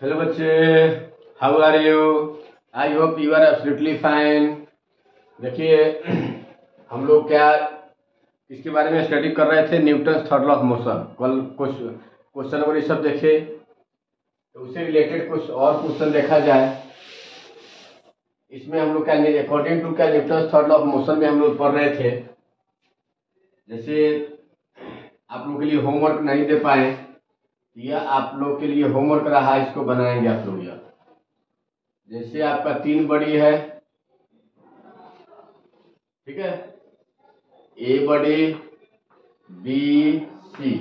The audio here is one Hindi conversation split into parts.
हेलो बच्चे, how are you? I hope you are absolutely fine. देखिए, हम लोग क्या इसके बारे में स्टडी कर रहे थे, Newton third law of motion. कल कुछ क्वेश्चन और ये सब देखे, तो उससे रिलेटेड कुछ और क्वेश्चन देखा जाए। इसमें हम लोग क्या अकॉर्डिंग टू क्या Newton third law of motion में हम लोग पढ़ रहे थे। जैसे आप लोग के लिए होमवर्क नहीं दे पाए, यह आप लोग के लिए होमवर्क रहा, इसको बनाएंगे आप लोग। यह जैसे आपका 3 बड़ी है, ठीक है, ए बड़ी बी सी,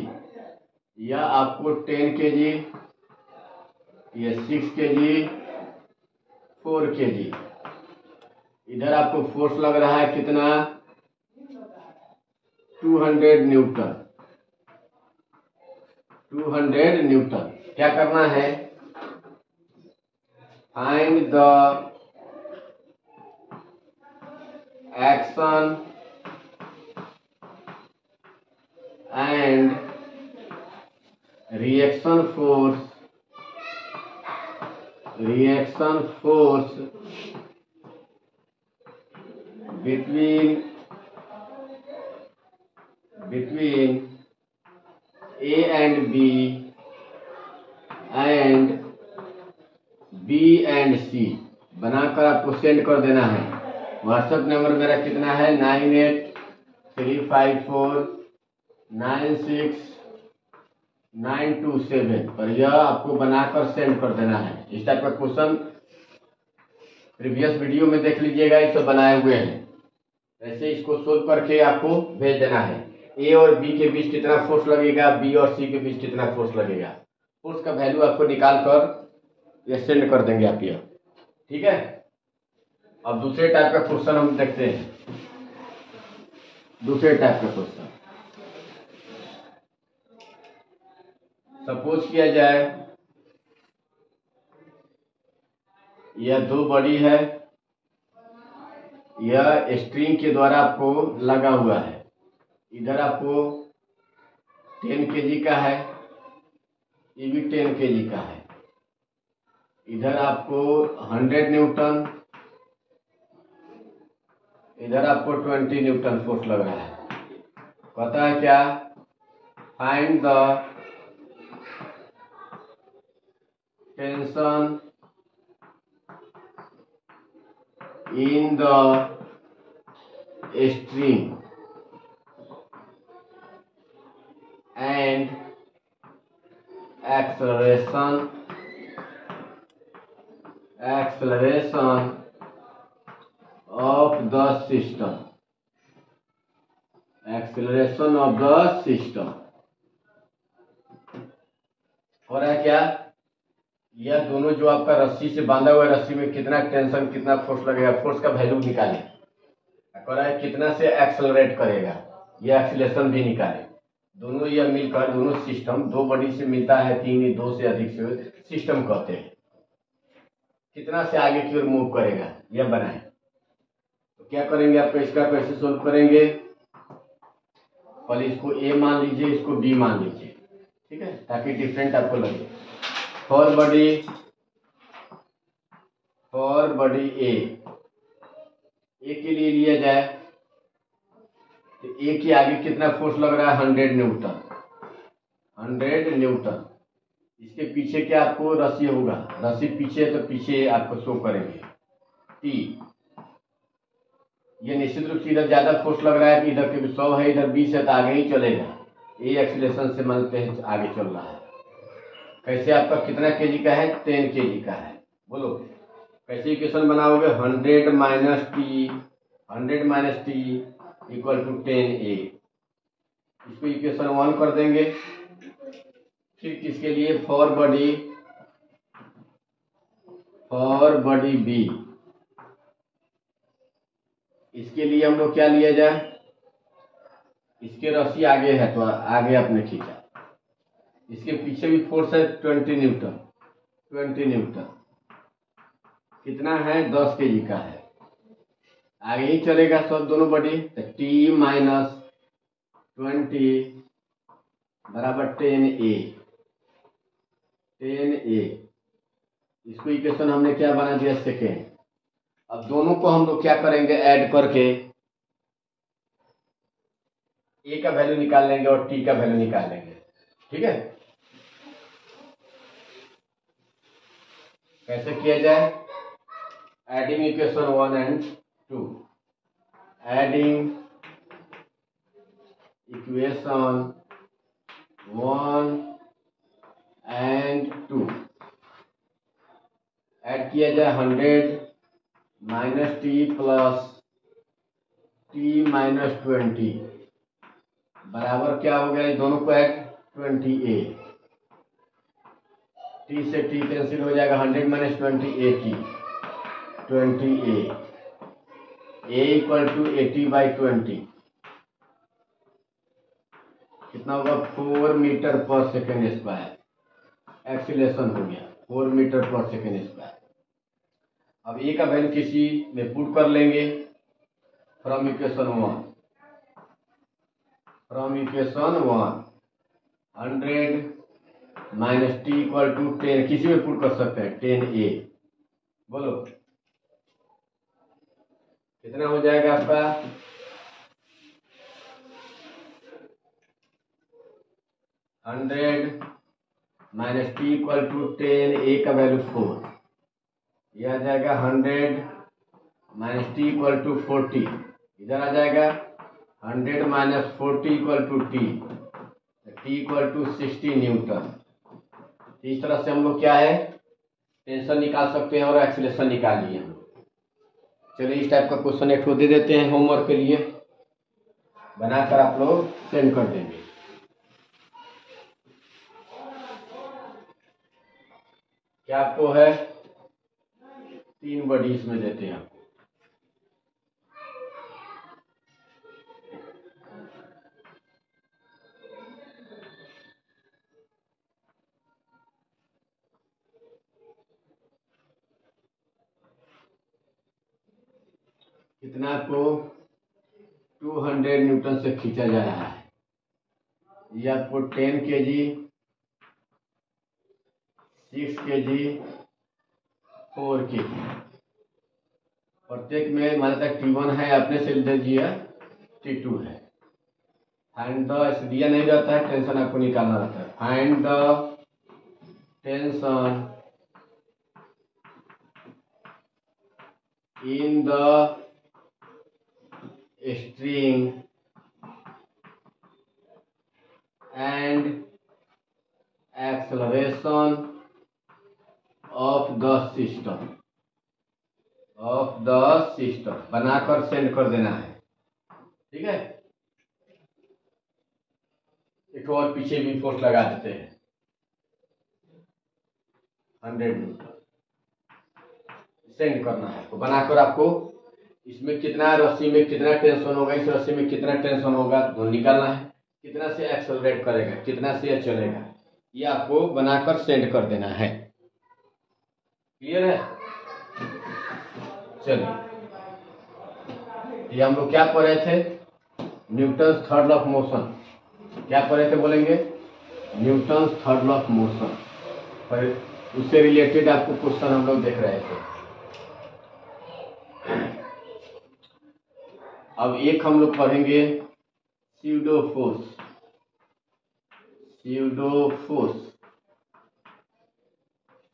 या आपको 10 kg, या 6 kg, 4 kg। इधर आपको फोर्स लग रहा है कितना? 200 न्यूटन। 200 न्यूटन। क्या करना है? Find the action and reaction force between A and B and B and C। बनाकर आपको सेंड कर देना है। व्हाट्सएप नंबर मेरा कितना है? 9835496927 पर यह आपको बनाकर सेंड कर देना है। इस टाइप का क्वेश्चन प्रीवियस वीडियो में देख लीजिएगा, इसे बनाए हुए हैं। ऐसे इसको सोल्व करके आपको भेज देना है। ए और बी के बीच कितना फोर्स लगेगा, बी और सी के बीच कितना फोर्स लगेगा, फोर्स का वैल्यू आपको निकाल कर ये सेंड कर देंगे आप। यह ठीक है। अब दूसरे टाइप का क्वेश्चन हम देखते हैं। दूसरे टाइप का क्वेश्चन सपोज किया जाए, यह 2 बड़ी है, यह स्ट्रिंग के द्वारा आपको लगा हुआ है। इधर आपको 10 kg का है, ये भी 10 kg का है। इधर आपको 100 न्यूटन, इधर आपको 20 न्यूटन फोर्स लग रहा है। कहता है क्या? Find the tension in the string and acceleration of the system। acceleration of the system हो रहा है क्या? यह दोनों जो आपका रस्सी से बांधा हुआ है, रस्सी में कितना टेंशन, कितना फोर्स लगेगा, फोर्स का वैल्यू निकाले। कह रहा है कितना से एक्सेलरेट करेगा, यह एक्सीलरेशन भी निकाले। दोनों यह मिलकर, दोनों सिस्टम, 2 बड़ी से मिलता है 3, 2 से अधिक से सिस्टम कहते हैं, कितना से आगे की ओर मूव करेगा, यह बनाए। तो क्या करेंगे आपको, इसका कैसे सोल्व करेंगे? पहले इसको ए मान लीजिए, इसको बी मान लीजिए, ठीक है, ताकि डिफरेंट आपको लगे। फॉर बड़ी ए के लिए लिया जाए तो ए के आगे कितना फोर्स लग रहा है? 100 न्यूटन। 100 न्यूटन। इसके पीछे क्या आपको रस्सी होगा, रस्सी पीछे, तो पीछे आपको शो करेंगे टी। ये निश्चित रूप से इधर ज्यादा फोर्स लग रहा है कि इधर के 100 है, इधर 20 है, तो आगे ही चलेगा। ये एक्सीलरेशन से मानते हैं आगे चल रहा है। कैसे? आपका कितना केजी का है? 10 kg का है। बोलो कैसे इक्वेशन बनाओगे? 100 - t इक्वल टू 10a। इसको इक्वेशन 1 कर देंगे। फिर किसके लिए? फॉर बड़ी बी। इसके लिए हम लोग क्या लिया जाए? इसके रस्सी आगे है तो आगे आपने खींचा, इसके पीछे भी फोर्स है 20 न्यूटन। 20 न्यूटन कितना है? 10 kg का है। आगे ही चलेगा सब दोनों बड़ी, तो t - 20 बराबर 10a। इसको इक्वेशन हमने क्या बना दिया, सेकेंड। अब दोनों को हम लोग क्या करेंगे, ऐड करके ए का वैल्यू निकाल लेंगे और टी का वैल्यू निकाल लेंगे। ठीक है, कैसे किया जाए, adding equation 1 and 2, adding equation 1 and 2, add किया जाए 100 minus T plus T minus 20 बराबर क्या हो गया, दोनों को ऐड 20a, टी से टी कैंसिल हो जाएगा, 100 minus 20 80, 20a, a equal to 80/20 कितना होगा, 4 मीटर पर सेकेंड स्क्वायर, एक्सीलरेशन हो गया 4 मीटर पर सेकेंड स्क्वायर। अब ए का वैल्यू किसी में पुट कर लेंगे, from equation 1 100 minus T equal to 10, किसी में पुट कर सकते हैं 10a, बोलो कितना हो जाएगा आपका, 100 माइनस टी इक्वल टू 10, ए का वैल्यू 4, यह आ जाएगा 100 माइनस टी इक्वल टू 40, इधर आ जाएगा 100 minus 40 equal to T equal to 60 newton. इस तरह से हम लोग क्या है, टेंशन निकाल सकते हैं और एक्सीलरेशन निकाल लिए हम लोग। चलिए इस टाइप का क्वेश्चन एक दे देते हैं होमवर्क के लिए, बनाकर आप लोग सेंड कर देंगे। क्या आपको है, 3 बॉडी इसमें देते हैं आपको। कितना आपको 200 न्यूटन से खींचा जा रहा है, ये आपको 10 kg, 6 kg, 4 kg, प्रत्येक में मान तक T1 है, अपने से दे दिया T2 है। फाइंड द, दिया नहीं रहता है, टेंशन आपको निकालना रहता है। Find the tension in the string and acceleration of the system, बनाकर सेंड कर देना है। ठीक है, एक और पीछे भी फोर्स लगा देते हैं 100 न्यूटन, सेंड करना है तो बनाकर आपको इसमें कितना रस्सी में कितना टेंशन होगा, इस रस्सी में कितना टेंशन होगा तो निकालना है, कितना से एक्सेलरेट करेगा, कितना से चलेगा, ये आपको बनाकर सेंड कर देना है। क्लियर है, चलिए ये हम लोग क्या पढ़ रहे थे, Newton third law of motion, क्या पढ़ रहे थे बोलेंगे, Newton third law of motion, पर उससे रिलेटेड आपको क्वेश्चन हम लोग देख रहे थे। अब एक हम लोग पढ़ेंगे स्यूडो फोर्स,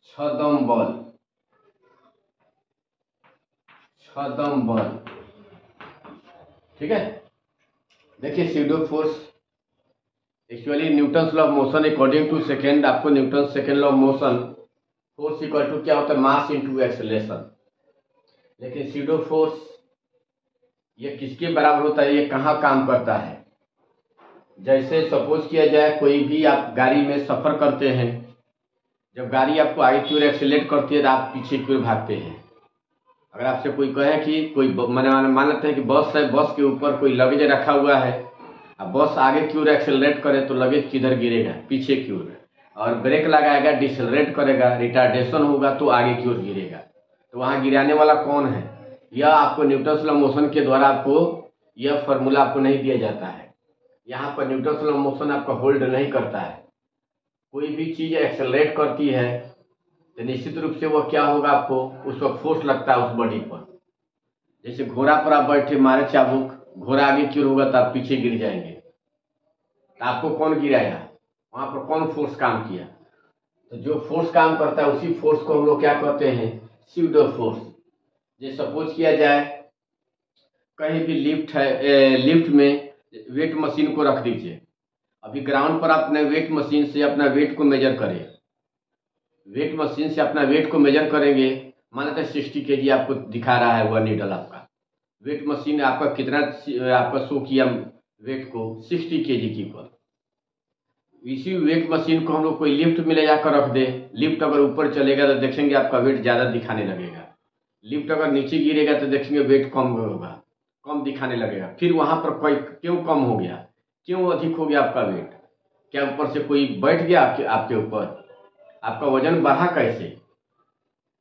छदम बल। ठीक है, देखिए pseudo force actually Newton law of motion according to second, आपको Newton second law of motion, force equal to क्या होता है, मास इनटू एक्सेलरेशन। लेकिन स्यूडो फोर्स ये किसके बराबर होता है, ये कहाँ काम करता है, जैसे सपोज किया जाए कोई भी आप गाड़ी में सफर करते हैं, जब गाड़ी आपको आगे की ओर एक्सीलरेट करती है तो आप पीछे की ओर भागते हैं। अगर आपसे कोई कहे कि कोई मान लेते हैं कि बस है, बस के ऊपर कोई लगेज रखा हुआ है, अब बस आगे की ओर एक्सेलरेट करे तो लगेज किधर गिरेगा, पीछे की ओर, और ब्रेक लगाएगा डिसेलरेट करेगा, रिटार्डेशन होगा तो आगे की ओर गिरेगा। तो वहाँ गिराने वाला कौन है, यह आपको न्यूटन लॉ मोशन के द्वारा आपको यह फॉर्मूला आपको नहीं दिया जाता है। यहाँ पर न्यूटन लॉ मोशन आपका होल्ड नहीं करता है, कोई भी चीज़ एक्सेलरेट करती है तो निश्चित रूप से वो क्या होगा, आपको उस वक्त फोर्स लगता है उस बॉडी पर। जैसे घोड़ा पर आप बैठे, मारे चाबुक, घोड़ा आगे क्यों होगा तो आप पीछे गिर जाएंगे, तो आपको कौन गिराया, वहां पर कौन फोर्स काम किया। तो जो फोर्स काम करता है उसी फोर्स को हम लोग क्या कहते हैं, स्यूडो फोर्स। जैसे सपोज किया जाए कहीं भी लिफ्ट है, लिफ्ट में वेट मशीन को रख दीजिए। अभी ग्राउंड पर अपने वेट मशीन से अपना वेट को मेजर करें, वेट मशीन से अपना वेट को मेजर करेंगे। मान लेते हैं 60 kg आपको दिखा रहा है वह नीडल, आपका वेट मशीन आपका कितना आपका शो किया वेट को, 60 kg की पर। इसी वेट मशीन को हम लोग कोई लिफ्ट में ले जाकर रख दे, लिफ्ट अगर ऊपर चलेगा तो देखेंगे आपका वेट ज़्यादा दिखाने लगेगा, लिफ्ट अगर नीचे गिरेगा तो देखेंगे वेट कम होगा, कम दिखाने लगेगा। फिर वहाँ पर कोई क्यों कम हो गया, क्यों अधिक हो गया आपका वेट, क्या ऊपर से कोई बैठ गया आपके ऊपर, आपका वजन बढ़ा कैसे,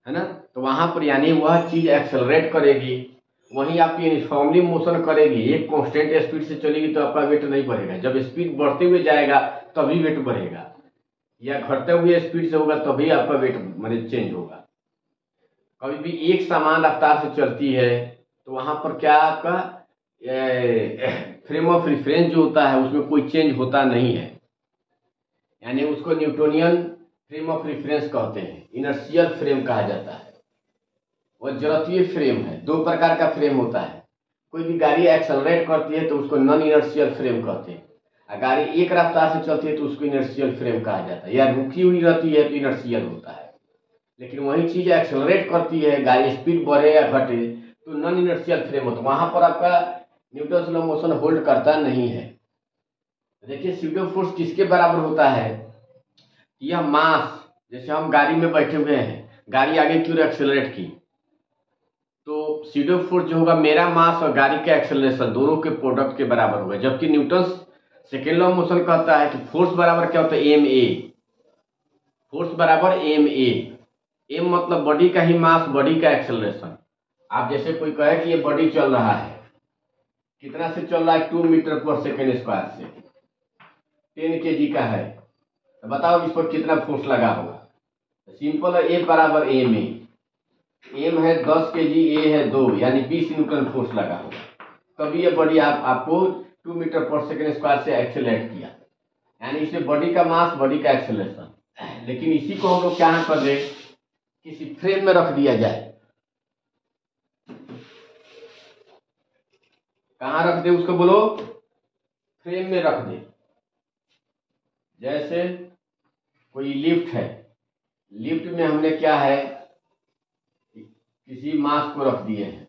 है ना। तो वहाँ पर यानी वह चीज़ एक्सेलरेट करेगी, वहीं आपकी यूनिफॉर्मली मोशन करेगी, एक कांस्टेंट स्पीड से चलेगी तो आपका वेट नहीं बढ़ेगा। जब स्पीड बढ़ते हुए जाएगा तभी वेट बढ़ेगा, या घटते हुए स्पीड से होगा तभी आपका वेट मतलब चेंज होगा। कभी भी एक समान रफ्तार से चलती है तो वहाँ पर क्या आपका फ्रेम ऑफ रिफरेंस जो होता है उसमें कोई चेंज होता नहीं है, यानी उसको न्यूटोनियन फ्रेम ऑफ रिफरेंस कहते हैं, इनर्शियल फ्रेम कहा जाता है। वह जड़त्वीय फ्रेम है, दो प्रकार का फ्रेम होता है। कोई भी गाड़ी एक्सेलरेट करती है तो उसको नॉन इनर्शियल फ्रेम कहते हैं, और गाड़ी एक रफ्तार से चलती है तो उसको इनर्शियल फ्रेम कहा जाता है, या रुकी हुई रहती है तो इनर्शियल होता है। लेकिन वही चीज़ एक्सेलरेट करती है, गाड़ी स्पीड बढ़े या घटे तो नॉन इनर्शियल फ्रेम होता है, वहाँ पर आपका न्यूटन लॉ मोशन होल्ड करता नहीं है। देखिए स्यूडो फोर्स किसके बराबर होता है, यह मास, जैसे हम गाड़ी में बैठे हुए हैं, गाड़ी आगे क्यों एक्सेलरेट की, तो स्यूडो फोर्स जो होगा मेरा मास और गाड़ी का एक्सेलरेशन दोनों के प्रोडक्ट के बराबर होगा। जबकि न्यूटन सेकेंड लॉ मोशन कहता है कि फोर्स बराबर क्या होता है, एम ए, फोर्स बराबर एम ए। एम मतलब बॉडी का ही मास, बॉडी का एक्सेलरेशन। आप जैसे कोई कहे कि ये बॉडी चल रहा है, कितना से चल रहा है, 2 मीटर पर सेकेंड स्क्वायर से, 10 kg का है, तो बताओ इस पर कितना फोर्स लगा होगा। सिंपल है, ए बराबर एम ए, एम है 10 kg, ए है 2, यानी 20 न्यूटन फोर्स लगा होगा, तभी ये बॉडी आपको 2 मीटर पर सेकेंड स्क्वायर से एक्सेलरेट किया। यानी इसे बॉडी का मास, बॉडी का एक्सेलरेशन। लेकिन इसी को हम लोग क्या कर दे, किसी फ्रेम में रख दिया जाए, कहाँ रख दे उसको बोलो, फ्रेम में रख दे। जैसे कोई लिफ्ट है, लिफ्ट में हमने क्या है, किसी मास को रख दिए हैं,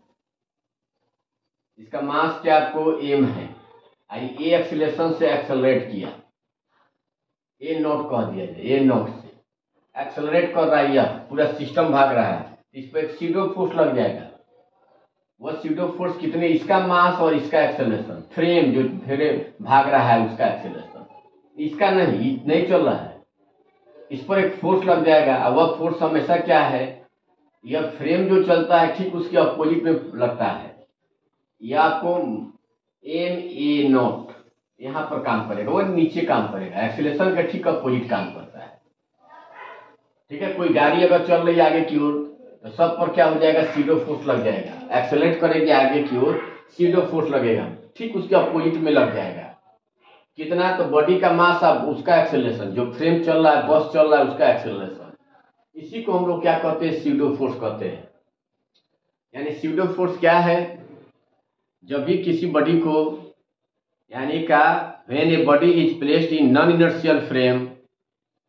इसका मास क्या आपको एम है, ए एक्सीलरेशन से एक्सेलरेट किया, ए नॉट कह दिया जाए, ए नॉट से एक्सेलरेट कर रहा है, यह पूरा सिस्टम भाग रहा है, इस पर एक सीडो फोर्स लग जाएगा। वह सीडो फोर्स कितने, इसका मास और इसका एक्सेलरेशन, फ्रेम जो फिर भाग रहा है उसका एक्सेलरेशन, इसका नहीं चल रहा है, इस पर एक फोर्स लग जाएगा। और वह फोर्स हमेशा क्या है, यह फ्रेम जो चलता है ठीक उसके अपोजिट में लगता है, यह आपको एम ए नॉट यहाँ पर काम करेगा, वो नीचे काम करेगा, एक्सीलरेशन का ठीक अपोजिट काम करता है। ठीक है, कोई गाड़ी अगर चल रही है आगे की ओर तो सब पर क्या हो जाएगा, सीडो फोर्स लग जाएगा, एक्सेलरेट करेगी आगे की ओर, सीडो फोर्स लगेगा, ठीक उसके अपोजिट में लग जाएगा। कितना, तो बॉडी का मास अब उसका एक्सेलरेशन, जो फ्रेम चल रहा है, बस चल रहा है, उसका एक्सेलरेशन, इसी को हम लोग क्या कहते हैं, सीडो फोर्स कहते हैं। यानी सीडो फोर्स क्या है, जब भी किसी बॉडी को, यानी का when a body is placed in non inertial frame,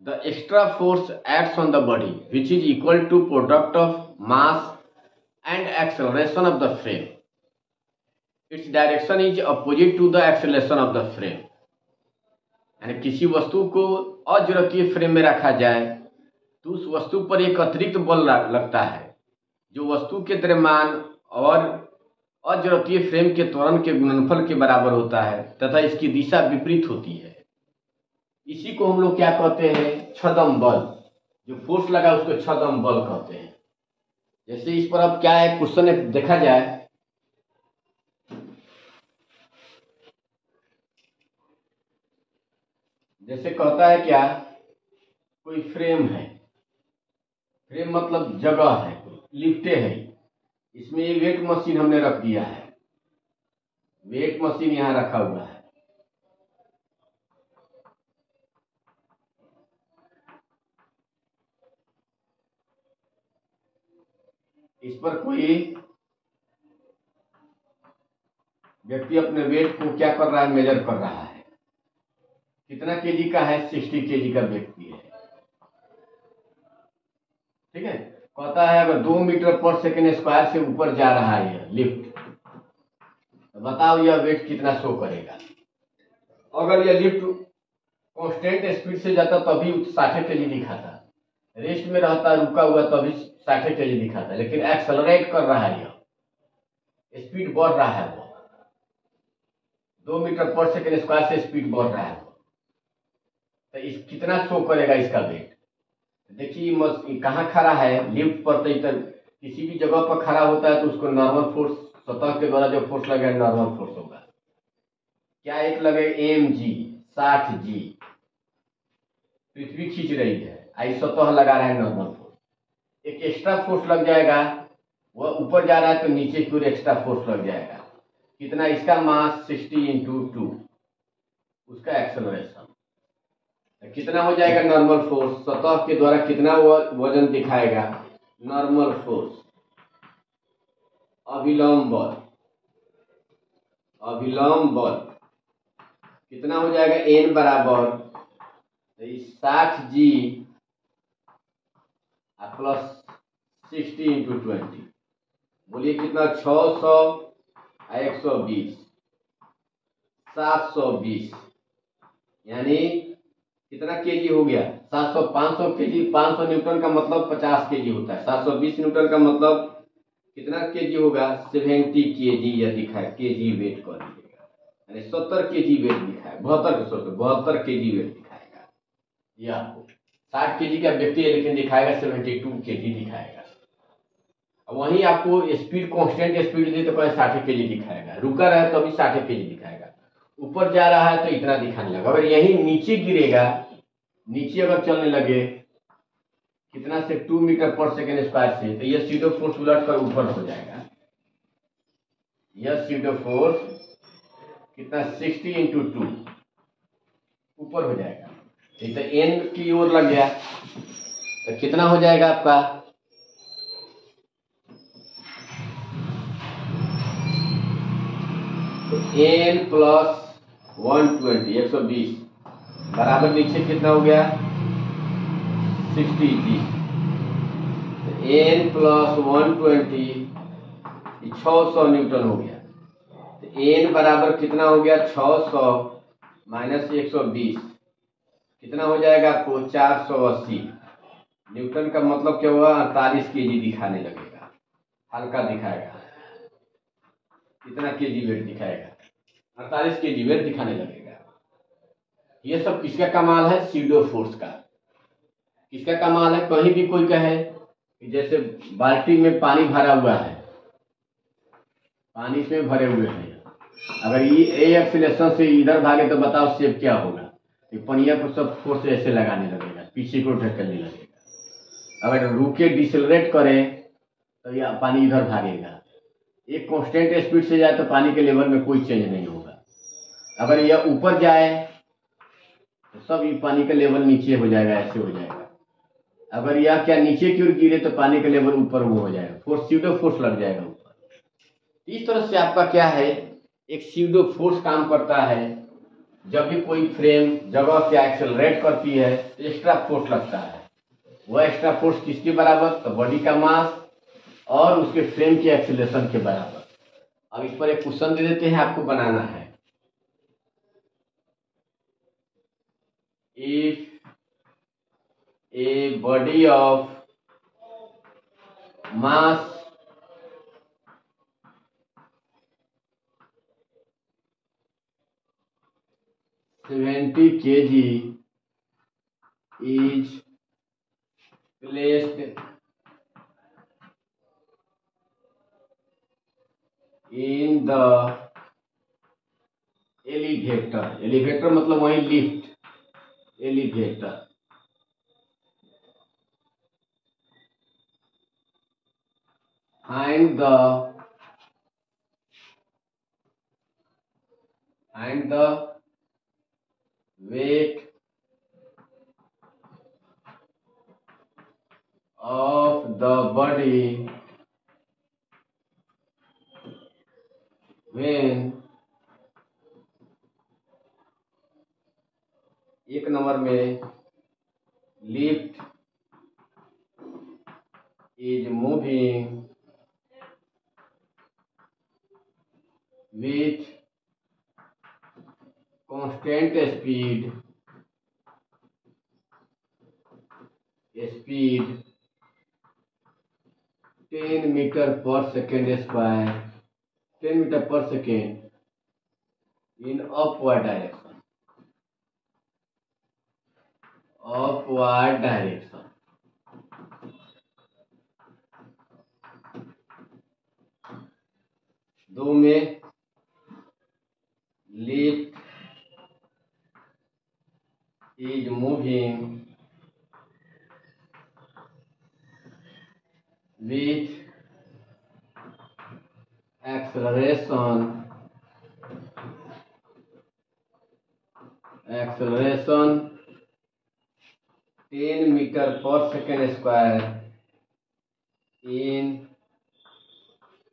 the extra force acts on the body which is equal to product of mass and acceleration of the frame. Its direction is opposite to the acceleration of the frame. यानी किसी वस्तु को अजड़त्वीय फ्रेम में रखा जाए तो उस वस्तु पर एक अतिरिक्त बल लगता है जो वस्तु के द्रव्यमान और अजड़त्वीय फ्रेम के त्वरण के गुणनफल के बराबर होता है तथा इसकी दिशा विपरीत होती है। इसी को हम लोग क्या कहते हैं, छदम बल, जो फोर्स लगा उसको छदम बल कहते हैं। जैसे इस पर अब क्या है, क्वेश्चन देखा जाए, जैसे कहता है क्या, कोई फ्रेम है, फ्रेम मतलब जगह है, लिफ्टे है, इसमें ये वेट मशीन हमने रख दिया है, वेट मशीन यहाँ रखा हुआ है। इस पर कोई व्यक्ति अपने वेट को क्या कर रहा है, मेजर कर रहा है। कितना केजी का है, 60 केजी का व्यक्ति है, ठीक है। कहता है अगर 2 मीटर पर सेकेंड स्क्वायर से ऊपर जा रहा है यह लिफ्ट, तो बताओ यह वेट कितना शो करेगा। अगर यह लिफ्ट कांस्टेंट स्पीड से जाता तभी 60 केजी दिखाता, रेस्ट में रहता रुका हुआ तभी 60 केजी दिखाता, लेकिन एक्सेलरेट कर रहा है, यह स्पीड बढ़ रहा है, वो 2 मीटर पर सेकेंड स्क्वायर से स्पीड बढ़ रहा है, तो इस कितना शो करेगा इसका वेट। देखिए कहाँ खड़ा है, लिफ्ट पर, तो किसी भी जगह पर खड़ा होता है तो उसको नॉर्मल फोर्स, सतह के द्वारा जो फोर्स लगेगा नॉर्मल फोर्स होगा। क्या एक लगे mg 60g, पृथ्वी खींच रही है, आई सतह लगा रहा है नॉर्मल फोर्स, एक एक्स्ट्रा फोर्स लग जाएगा, वह ऊपर जा रहा है तो नीचे की ओर एक्स्ट्रा फोर्स लग जाएगा। कितना, इसका मास 60 × 2, उसका एक्सेलरेशन कितना हो जाएगा, नॉर्मल फोर्स, सतह के द्वारा कितना वजन दिखाएगा, नॉर्मल फोर्स, अभिलंब बल, अभिलंब बल कितना हो जाएगा, n बराबर 60g प्लस 60 × 20, बोलिए कितना, 600 120 720, यानी कितना केजी हो गया, 700 500 केजी, 500 न्यूटन का मतलब 50 केजी होता है, 720 न्यूटन का मतलब कितना केजी होगा, 70 केजी, यह दिखाए केजी वेट कर दीजिएगा, यानी 70 केजी वेट दिखाए, 72 केजी वेट दिखाएगा। यह आपको 60 केजी का व्यक्ति है लेकिन दिखाएगा 72 केजी दिखाएगा। वहीं आपको स्पीड कांस्टेंट स्पीड दे तो कहे 60 केजी दिखाएगा, रुका रहा है तो अभी 60 केजी दिखाएगा, ऊपर जा रहा है तो इतना दिखाने लगा। अगर यही नीचे गिरेगा, नीचे अगर चलने लगे कितना से 2 मीटर पर सेकेंड स्क्वायर से, तो यह सीडो फोर्स उलट कर ऊपर हो जाएगा, यह सीडो फोर्स कितना 60 × 2 ऊपर हो जाएगा, तो एन की ओर लग गया, तो कितना हो जाएगा आपका, n + 120 120 बराबर नीचे कितना हो गया, 60g, n + 120 600 न्यूटन हो गया, तो n बराबर कितना हो गया, 600 - 120 कितना हो जाएगा आपको, 480 न्यूटन का मतलब क्या हुआ, 48 केजी दिखाने लगेगा, हल्का दिखाएगा, कितना केजी वेट दिखाएगा, 48 केजी वेट दिखाने लगेगा। ये सब किसका कमाल है, सीडो फोर्स का। किसका कमाल है, कहीं भी कोई कहे कि जैसे बाल्टी में पानी भरा हुआ है, पानी इसमें भरे हुए हैं, अगर ये एक्सीलरेशन से इधर भागे तो बताओ शेप क्या होगा, पनिया को सब फोर्स ऐसे लगाने लगेगा, पीछे को ढकेलने लगेगा। अगर रुके डिसेलरेट करे तो यह पानी इधर भागेगा, एक कांस्टेंट स्पीड से जाए तो पानी के लेवल में कोई चेंज नहीं होगा। अगर यह ऊपर जाए तो सब ये पानी का लेवल नीचे हो जाएगा, ऐसे हो जाएगा। अगर यह क्या नीचे की ओर गिरे तो पानी का लेवल ऊपर वो हो जाएगा, फोर्स सीडो फोर्स लग जाएगा ऊपर। इस तरह से आपका क्या है, एक सीडो फोर्स काम करता है। जब भी कोई फ्रेम जगह क्या एक्सेलरेट करती है तो एक्स्ट्रा फोर्स लगता है, वह एक्स्ट्रा फोर्स किसके बराबर, तो बॉडी का मास और उसके फ्रेम के एक्सेलरेशन के बराबर। अब इस पर एक क्वेश्चन दे देते हैं, आपको बनाना है। If a body of mass 70 kg is placed in the elevator, elevator मतलब वही lift, elevator find the weight of the body when एक नंबर में lift is moving with constant speed 10 meter per second square 10 meter per second in upward direction. दो में lift is moving with acceleration 10 meter per second square in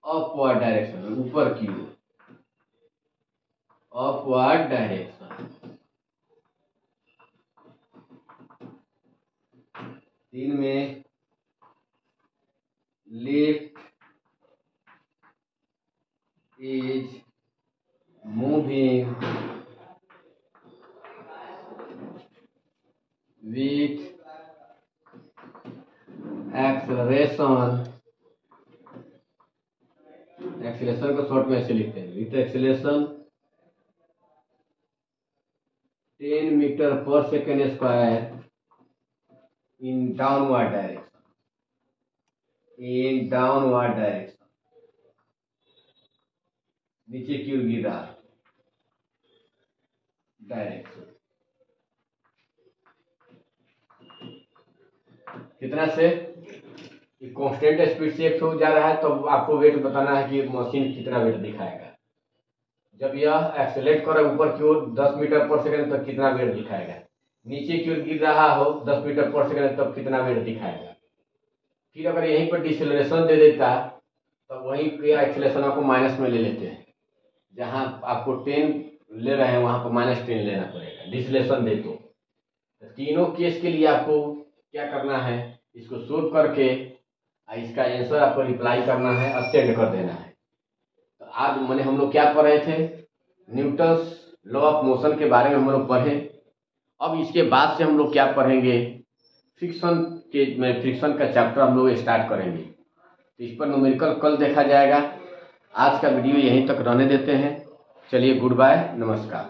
upward direction, ऊपर की ओर upward direction. तीन में lift is moving with acceleration को शॉर्ट में ऐसे लिखते हैं with acceleration 10 meter per second square in downward direction. नीचे की ओर गिर रहा है डायरेक्शन कितना से कांस्टेंट स्पीड से एक जा रहा है तो आपको वेट बताना है कि मशीन कितना वेट दिखाएगा। जब यह एक्सेलेरेट करे ऊपर की ओर 10 मीटर पर सेकंड तक कितना वेट दिखाएगा, नीचे की ओर गिर रहा हो 10 मीटर पर सेकंड तब कितना वेट दिखाएगा। फिर अगर यहीं पर डिसेलरेशन दे देता तब वहीं के एक्सेलेरेशन आपको माइनस में ले लेते हैं, जहां आपको 10 ले रहे हैं वहां पर -10 लेना पड़ेगा डिसेलरेशन दे तो तीनों केस के लिए आपको क्या करना है, इसको सोल्व करके इसका आंसर आपको रिप्लाई करना है और सेंड कर देना है। तो आज मैंने हम लोग क्या पढ़ रहे थे, न्यूटन्स लॉ ऑफ मोशन के बारे में हम लोग पढ़े। अब इसके बाद से हम लोग क्या पढ़ेंगे, फ्रिक्शन का चैप्टर हम लोग स्टार्ट करेंगे। तो इस पर न्यूमेरिकल कल देखा जाएगा। आज का वीडियो यहीं तक रहने देते हैं। चलिए गुड बाय, नमस्कार।